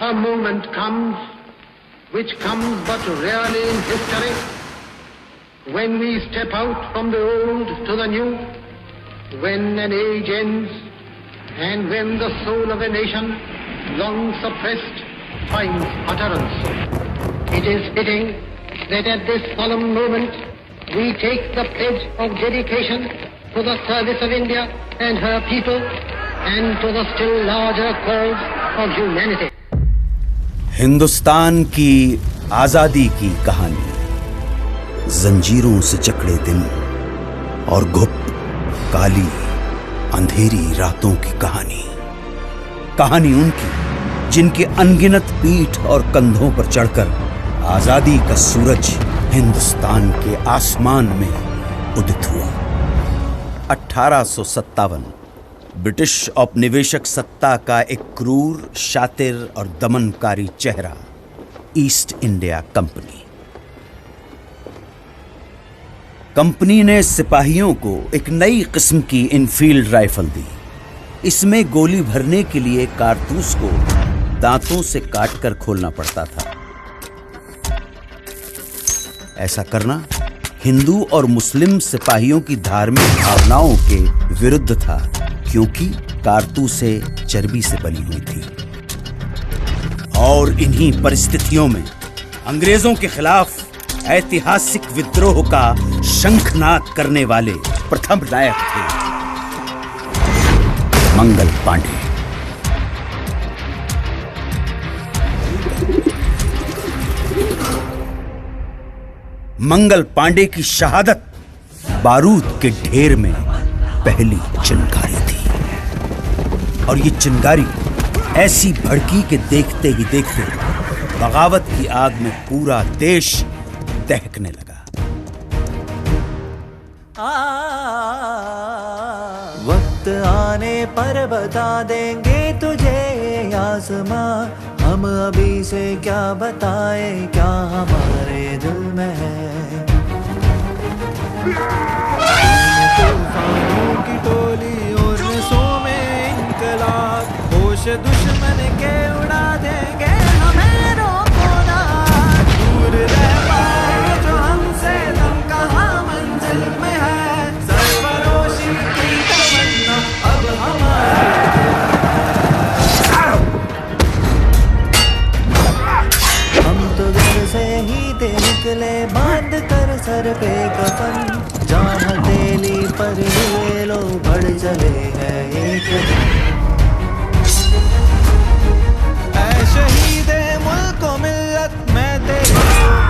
A moment comes, which comes but rarely in history, when we step out from the old to the new, when an age ends, and when the soul of a nation, long suppressed, finds utterance. It is fitting that at this solemn moment we take the pledge of dedication to the service of India and her people, and to the still larger cause of humanity. Hindustan की आजादी की कहानी, जंजीरों से जकड़े दिन और गुप्त काली अंधेरी रातों की कहानी। कहानी उनकी जिनके अनगिनत पीठ और कंधों पर चढ़कर आजादी का सूरज हिंदुस्तान के आसमान में उदित हुआ। 1857 ब्रिटिश औपनिवेशिक सत्ता का एक क्रूर, शातिर और दमनकारी चेहरा, ईस्ट इंडिया कंपनी। कंपनी ने सिपाहियों को एक नई किस्म की इनफील्ड राइफल दी। इसमें गोली भरने के लिए कारतूस को दांतों से काटकर खोलना पड़ता था। ऐसा करना हिंदू और मुस्लिम सिपाहियों की धार्मिक भावनाओं के विरुद्ध था, क्योंकि कारतूसें चर्बी से बनी हुई थी। और इन्हीं परिस्थितियों में अंग्रेजों के खिलाफ ऐतिहासिक विद्रोह का शंखनाद करने वाले प्रथम नायक थे मंगल पांडे। मंगल पांडे की शहादत बारूद के ढेर में पहली चिंगारी थी, और ये चिंगारी ऐसी भड़की कि देखते ही देखते बगावत की आग में पूरा देश दहकने लगा। वक्त आने पर बता देंगे तुझे आसमां, हम अभी से क्या बताएं क्या हमारे दिल में है। तूफानों की टोली और नसों में इनकलाब, होश दुश्मन के उड़ा देंगे हमें रोको ना। दूर रह पाए जो हमसे तुम कहाँ मंजिल में है, सरफरोशी की तमन्ना अब हमारे। हम तो घर से ही थे निकले बांध कर सर पे कफन, जहाँ हथेली पर लिए लो बढ़ चले हैं एक दिन। ऐ शहीदे मुल्क व मिल्लत मैं तेरे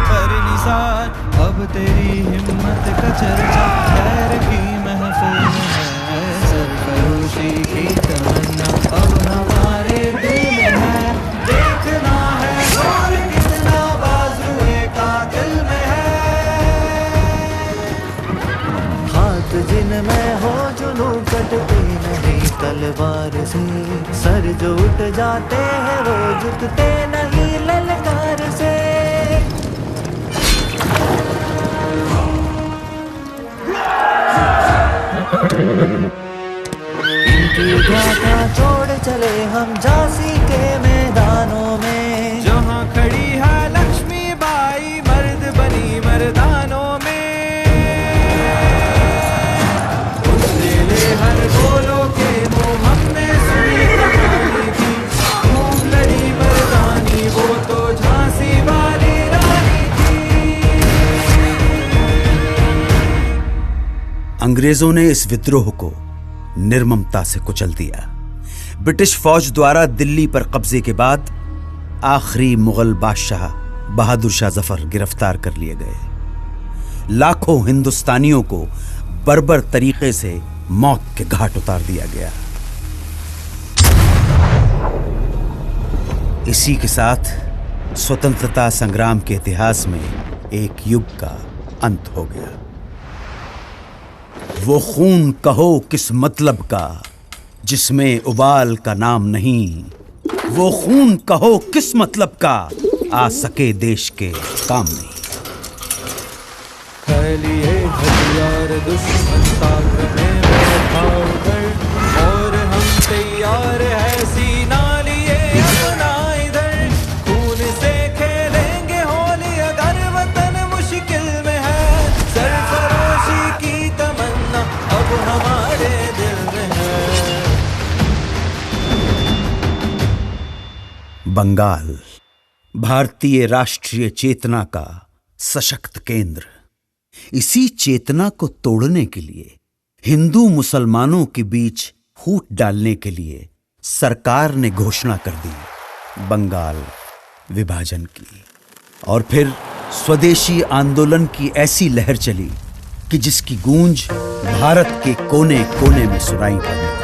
पर निसार, अब तेरी हिम्मत का चर्चा खैर की महफिल में है, सरफरोशी की तमन्ना अब हमारे दिल में है। देखना है और कितना बाजुए कातिल में है, हाथ जिनमें हो जुनू कटते नहीं तलवार से, सर जो उठ जाते हैं वो झुकते नहीं ललकार से। इनकी गाथा छोड़ चले हम झांसी के मैदानों में, जहाँ खड़ी है लक्ष्मी बाई मर्द बनी मर्दानों में। उसने ले हर बोलो के मुँह हमने सुनी कहानी थी, खूब लड़ी मर्दानी वो तो झांसी वाली रानी थी। अंग्रेजों ने इस विद्रोह को निर्ममता से कुचल दिया। ब्रिटिश फौज द्वारा दिल्ली पर कब्जे के बाद आखिरी मुगल बादशाह बहादुर शाह जफर गिरफ्तार कर लिए गए। लाखों हिंदुस्तानियों को बर्बर तरीके से मौत के घाट उतार दिया गया। इसी के साथ स्वतंत्रता संग्राम के इतिहास में एक युग का अंत हो गया। वो खून कहो किस मतलब का जिसमें उबाल का नाम नहीं, वो खून कहो किस मतलब का आ सके देश के काम नहीं। लिए हथियार दुश्मन ताकने में भाव कर, और हम तैयार है सीना लिए अपना इधर। बंगाल भारतीय राष्ट्रीय चेतना का सशक्त केंद्र। इसी चेतना को तोड़ने के लिए, हिंदू मुसलमानों के बीच फूट डालने के लिए सरकार ने घोषणा कर दी बंगाल विभाजन की। और फिर स्वदेशी आंदोलन की ऐसी लहर चली कि जिसकी गूंज भारत के कोने कोने में सुनाई पड़ने लगी।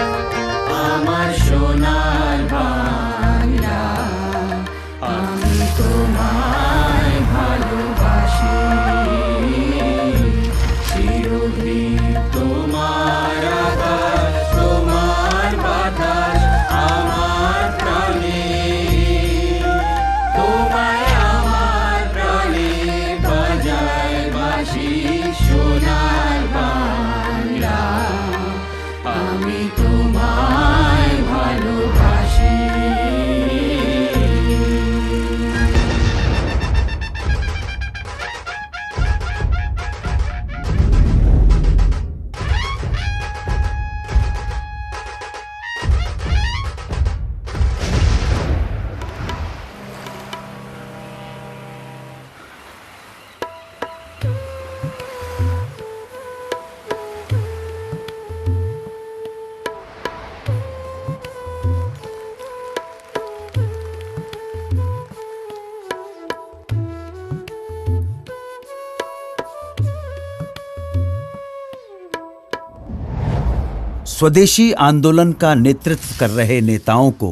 स्वदेशी आंदोलन का नेतृत्व कर रहे नेताओं को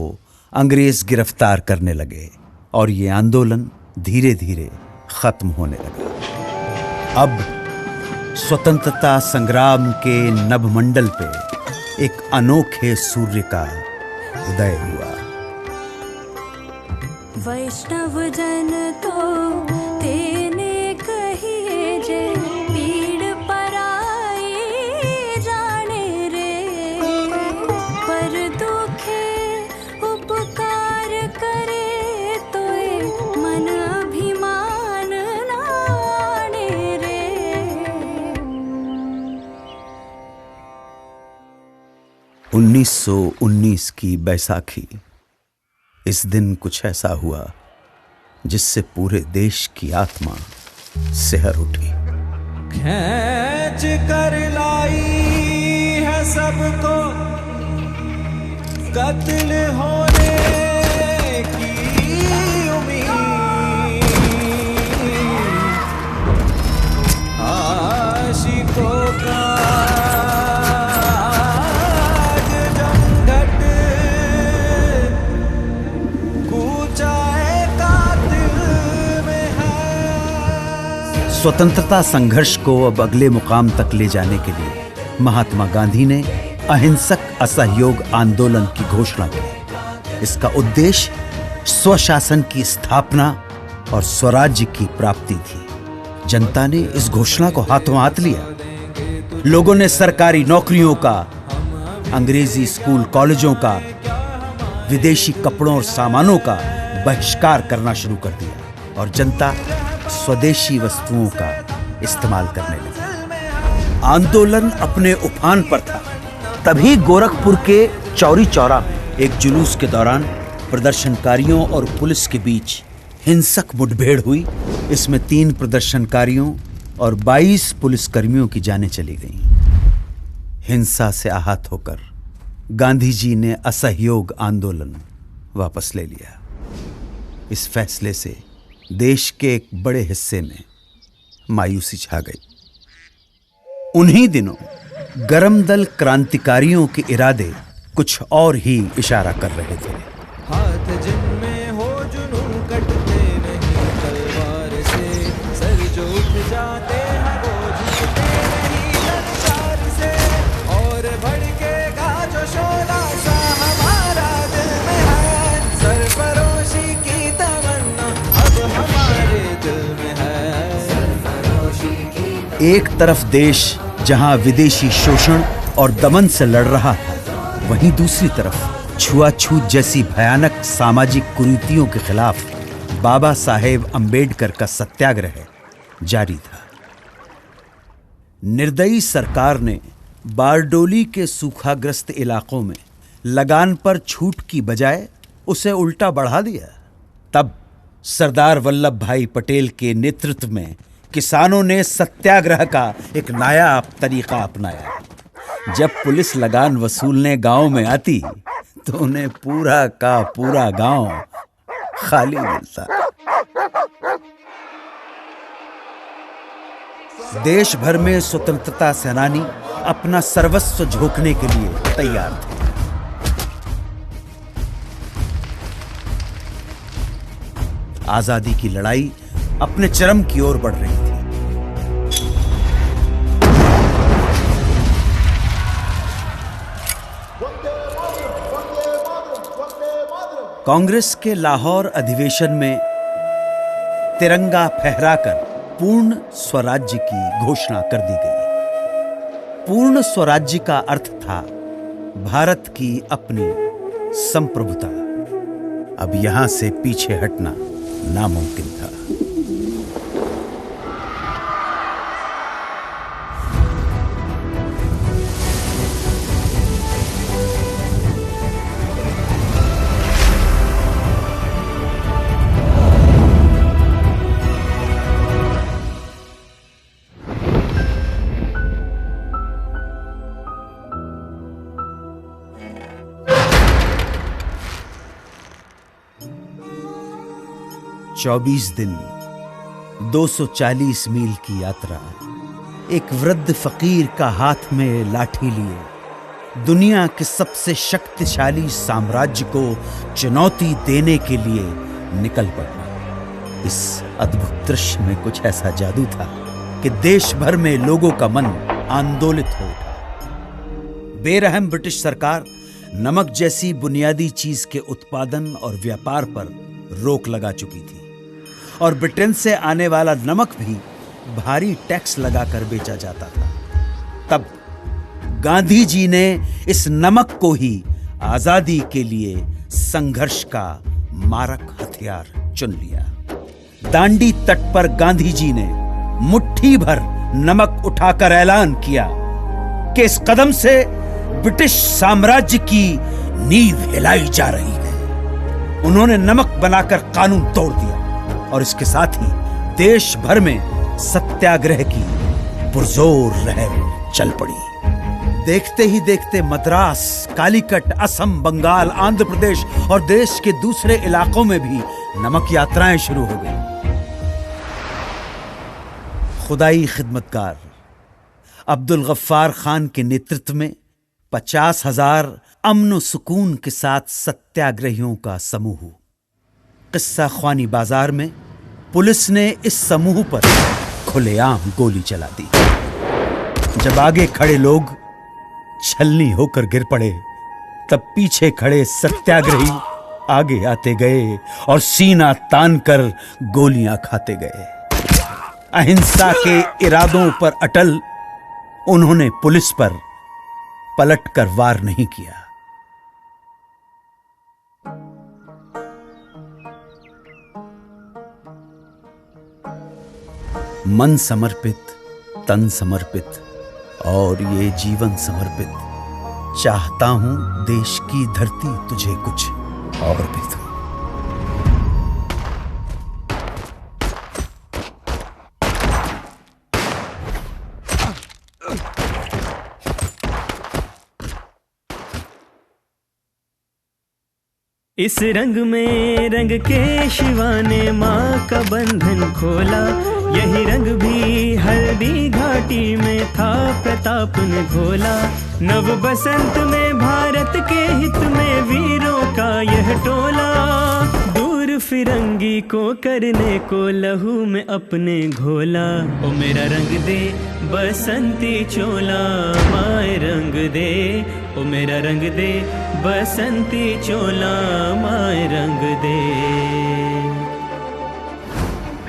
अंग्रेज गिरफ्तार करने लगे और ये आंदोलन धीरे धीरे खत्म होने लगा। अब स्वतंत्रता संग्राम के नभमंडल पे एक अनोखे सूर्य का उदय हुआ। वैष्णव जन तो तेने कहिए जे पीड़ पराई जाने रे, पर दुखे उपकार करे तो मन अभिमान नाने रे। 1919 की बैसाखी। इस दिन कुछ ऐसा हुआ जिससे पूरे देश की आत्मा सिहर उठी। खींच कर लाई है सबको कत्ल होने की उम्मीद, आशिकों का स्वतंत्रता संघर्ष को अब अगले मुकाम तक ले जाने के लिए महात्मा गांधी ने अहिंसक असहयोग आंदोलन की घोषणा की। इसका उद्देश्य स्वशासन की स्थापना और स्वराज्य की प्राप्ति थी। जनता ने इस घोषणा को हाथों हाथ लिया। लोगों ने सरकारी नौकरियों का, अंग्रेजी स्कूल कॉलेजों का, विदेशी कपड़ों और सामानों का बहिष्कार करना शुरू कर दिया और जनता स्वदेशी वस्तुओं का इस्तेमाल करने लगी। आंदोलन अपने उफान पर था। तभी गोरखपुर के चौरी चौरा में एक जुलूस के दौरान प्रदर्शनकारियों और पुलिस के बीच हिंसक मुठभेड़ हुई। इसमें 3 प्रदर्शनकारियों और 22 पुलिसकर्मियों की जानें चली गईं। हिंसा से आहत होकर गांधी जी ने असहयोग आंदोलन वापस ले लिया। इस फैसले से देश के एक बड़े हिस्से में मायूसी छा गई। उन्हीं दिनों गरम दल क्रांतिकारियों के इरादे कुछ और ही इशारा कर रहे थे। हाथ जिनमें हो जुनून कटते नहीं तलवार से, सर जो उठ जाते हैं वो झुकते नहीं ललकार से, और भड़केगा जो शोला सा हमारा दिल में है, सरफरोशी की तमन्ना अब हमारे दिल में है, सरफरोशी की। एक तरफ देश जहां विदेशी शोषण और दमन से लड़ रहा था, वहीं दूसरी तरफ छुआछूत जैसी भयानक सामाजिक कुरीतियों के खिलाफ बाबा साहेब अंबेडकर का सत्याग्रह जारी था। निर्दयी सरकार ने बारडोली के सूखाग्रस्त इलाकों में लगान पर छूट की बजाय उसे उल्टा बढ़ा दिया। तब सरदार वल्लभ भाई पटेल के नेतृत्व में किसानों ने सत्याग्रह का एक नायाब तरीका अपनाया। जब पुलिस लगान वसूलने गांव में आती तो उन्हें पूरा का पूरा गांव खाली मिलता। देश भर में स्वतंत्रता सेनानी अपना सर्वस्व झोंकने के लिए तैयार थे। आजादी की लड़ाई अपने चरम की ओर बढ़ रही थी। कांग्रेस के लाहौर अधिवेशन में तिरंगा फहराकर पूर्ण स्वराज्य की घोषणा कर दी गई। पूर्ण स्वराज्य का अर्थ था भारत की अपनी संप्रभुता। अब यहां से पीछे हटना नामुमकिन था। चौबीस दिन 240 मील की यात्रा, एक वृद्ध फकीर का हाथ में लाठी लिए दुनिया के सबसे शक्तिशाली साम्राज्य को चुनौती देने के लिए निकल पड़ना। इस अद्भुत दृश्य में कुछ ऐसा जादू था कि देश भर में लोगों का मन आंदोलित हो उठा। बेरहम ब्रिटिश सरकार नमक जैसी बुनियादी चीज के उत्पादन और व्यापार पर रोक लगा चुकी थी और ब्रिटेन से आने वाला नमक भी भारी टैक्स लगाकर बेचा जाता था। तब गांधी जी ने इस नमक को ही आजादी के लिए संघर्ष का मारक हथियार चुन लिया। दांडी तट पर गांधी जी ने मुट्ठी भर नमक उठाकर ऐलान किया कि इस कदम से ब्रिटिश साम्राज्य की नींव हिलाई जा रही है। उन्होंने नमक बनाकर कानून तोड़ दिया और इसके साथ ही देश भर में सत्याग्रह की पुरजोर लहर चल पड़ी। देखते ही देखते मद्रास, कालीकट, असम, बंगाल, आंध्र प्रदेश और देश के दूसरे इलाकों में भी नमक यात्राएं शुरू हो गई। खुदाई खिदमतगार अब्दुल गफ्फार खान के नेतृत्व में 50,000 अमन सुकून के साथ सत्याग्रहियों का समूह। किस्सा ख्वानी बाजार में पुलिस ने इस समूह पर खुलेआम गोली चला दी। जब आगे खड़े लोग छलनी होकर गिर पड़े, तब पीछे खड़े सत्याग्रही आगे आते गए और सीना तानकर गोलियां खाते गए। अहिंसा के इरादों पर अटल उन्होंने पुलिस पर पलटकर वार नहीं किया। मन समर्पित, तन समर्पित और ये जीवन समर्पित, चाहता हूं देश की धरती तुझे कुछ और भी दूं। इस रंग में रंग के शिवा ने माँ का बंधन खोला, यही रंग भी हल्दी घाटी में था प्रताप ने घोला। नव बसंत में भारत के हित में वीरों का यह टोला, दूर फिरंगी को करने को लहू में अपने घोला। ओ मेरा रंग दे बसंती चोला, माए रंग दे, ओ मेरा रंग दे बसंती चोला, माए रंग दे।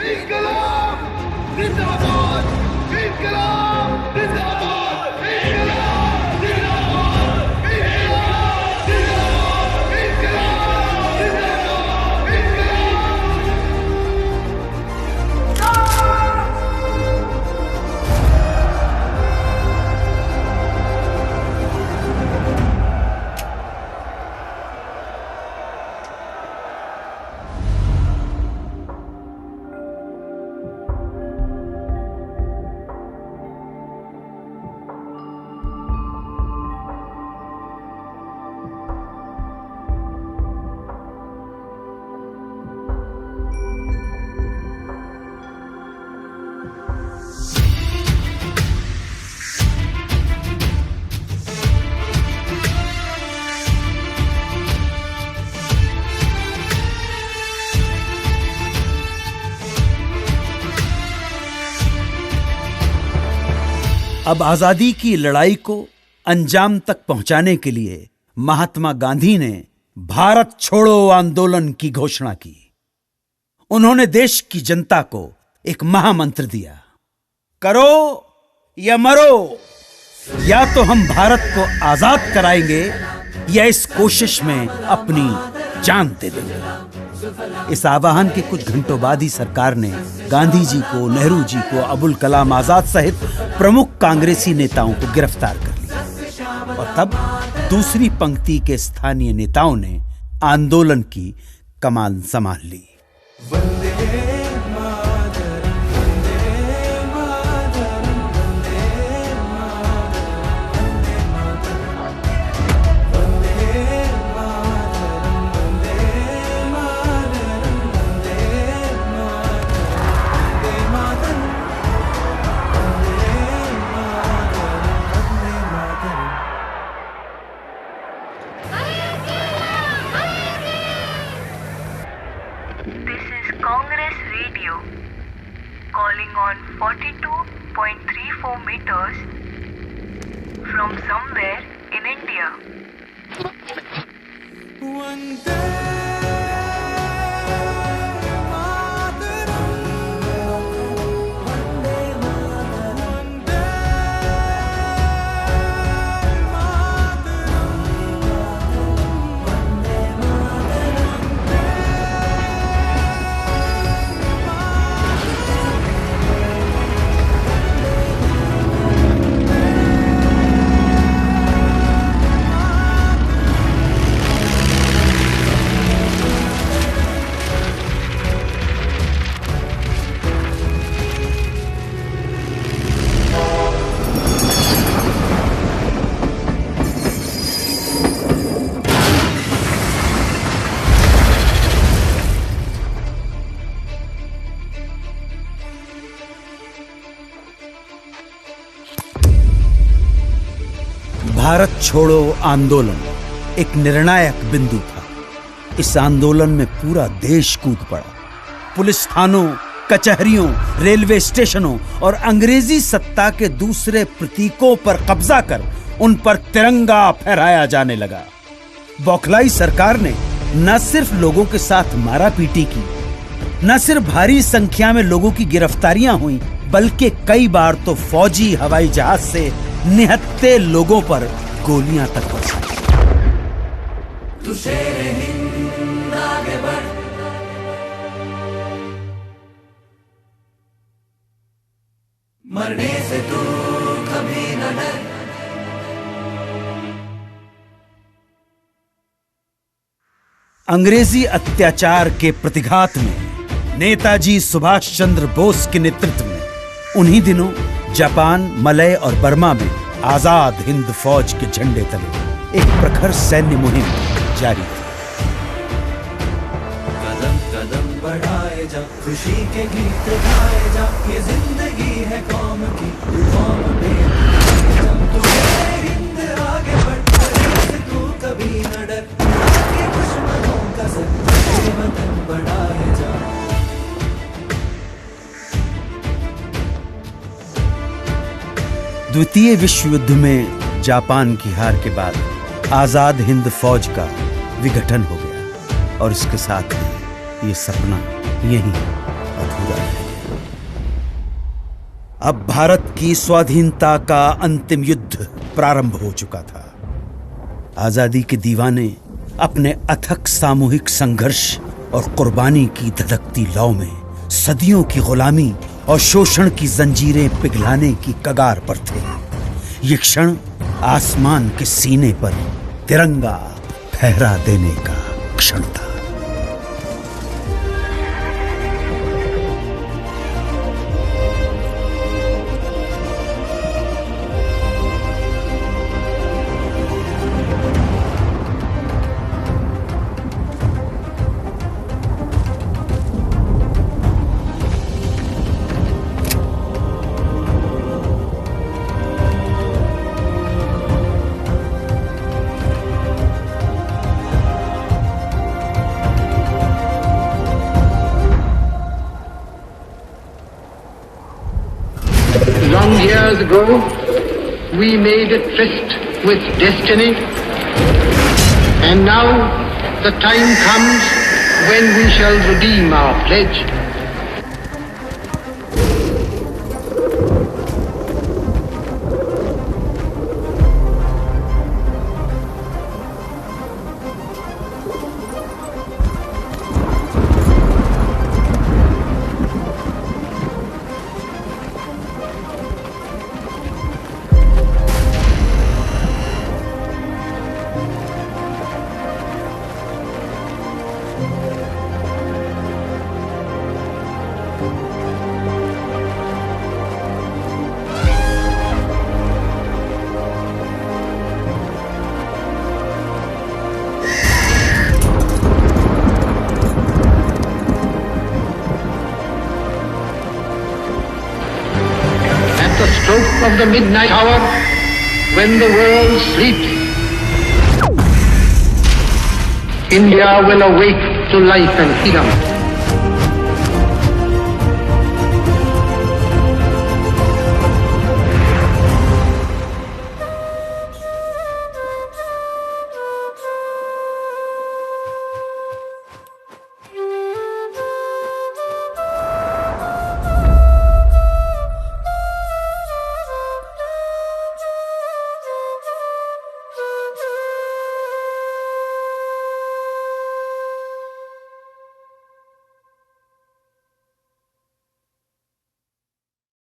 इंकलाब जिंदाबाद, इंकलाब जिंदाबाद, इंकलाब जिंदाबाद, इंकलाब जिंदाबाद, इंकलाब जिंदाबाद, अब आजादी की लड़ाई को अंजाम तक पहुंचाने के लिए महात्मा गांधी ने भारत छोड़ो आंदोलन की घोषणा की। उन्होंने देश की जनता को एक महामंत्र दिया, करो या मरो, या तो हम भारत को आजाद कराएंगे या इस कोशिश में अपनी जान दे देंगे। इस आह्वान के कुछ घंटों बाद ही सरकार ने गांधी जी को, नेहरू जी को, अबुल कलाम आजाद सहित प्रमुख कांग्रेसी नेताओं को गिरफ्तार कर लिया और तब दूसरी पंक्ति के स्थानीय नेताओं ने आंदोलन की कमान संभाल ली। Congress Radio calling on 42.34 meters from somewhere in India. Bharat छोड़ो आंदोलन एक निर्णायक बिंदु था। इस आंदोलन में पूरा देश कूद पड़ा। पुलिस थानों, कचहरियों, रेलवे स्टेशनों और अंग्रेजी सत्ता के दूसरे प्रतीकों पर कब्जा कर उन पर तिरंगा फहराया जाने लगा। बौखलाई सरकार ने न सिर्फ लोगों के साथ मारापीटी की, न सिर्फ भारी संख्या में लोगों की गिरफ्तारियां हुई, बल्कि कई बार तो फौजी हवाई जहाज से निहत्थे लोगों पर गोलियां तक बरसाई। मरने से तू कभी न डर। अंग्रेजी अत्याचार के प्रतिघात में नेताजी सुभाष चंद्र बोस के नेतृत्व में उन्हीं दिनों जापान, मलय और बर्मा में आजाद हिंद फौज के झंडे तले एक प्रखर सैन्य मुहिम जारी थी। कदम कदम बढ़ाए जा, खुशी के गीत गाए जा, ये जिंदगी है कौम की, कौम में तू हिंद आगे बढ़, तू कभी न डर, के दुश्मनों का सर वतन बढ़ाए जा। द्वितीय विश्व युद्ध में जापान की हार के बाद आजाद हिंद फौज का विघटन हो गया और इसके साथ ही ये सपना यहीं अधूरा रह गया। अब भारत की स्वाधीनता का अंतिम युद्ध प्रारंभ हो चुका था। आजादी के दीवाने अपने अथक सामूहिक संघर्ष और कुर्बानी की धधकती लौ में सदियों की गुलामी और शोषण की जंजीरें पिघलाने की कगार पर थे। ये क्षण आसमान के सीने पर तिरंगा फहरा देने का क्षण था। Long years ago, we made a tryst with destiny, and now the time comes when we shall redeem our pledge. The stroke of the midnight hour, when the world sleeps, India will awake to life and freedom.